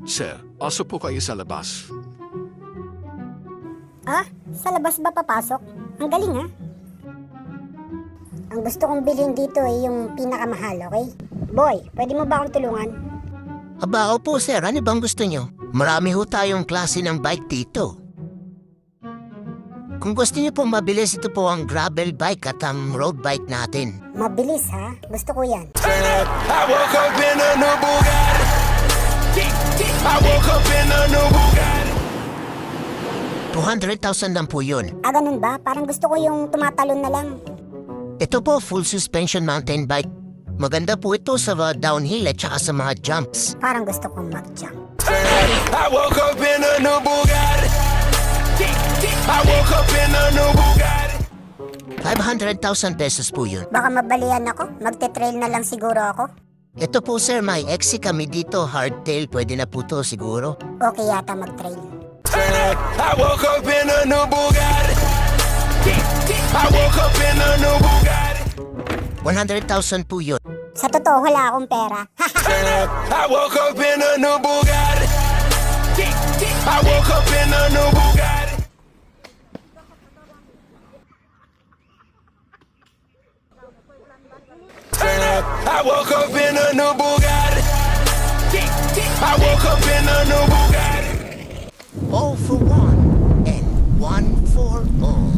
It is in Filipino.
Sir, aso po kayo sa labas. Ah, sa labas ba papasok? Ang galing ha? Ang gusto kong bilhin dito ay yung pinakamahal, okay? Boy, pwede mo ba akong tulungan? Aba, opo sir, ano bang gusto nyo? Marami ho tayong klase ng bike dito. Kung gusto niyo po mabilis, ito po ang gravel bike at ang road bike natin. Mabilis ha? Gusto ko yan. I woke up in a new Bugatti. I woke up in a new Bugatti. 200,000 lang po yun. Ah, ganun ba? Parang gusto ko yung tumatalon na lang. Ito po, full suspension mountain bike. Maganda po ito sa downhill at saka sa mga jumps. Parang gusto kong mag-jump. I woke up in a new Bugatti. I woke up in a new Bugatti. 500,000 pesos po yun. Baka mabalian ako? Magte-trail na lang siguro ako? Ito po sir, may exi kami dito, hardtail. Pwede na po to siguro. Okay yata mag-trail. I woke up in a new Bugatti. I woke up in a new Bugatti. 100,000 po yun. Sa totoo, wala akong pera. I woke up in a new Bugatti. I woke up in a new Bugatti. I woke up in a new Bugatti. I woke up in a new Bugatti. All for one and one for all.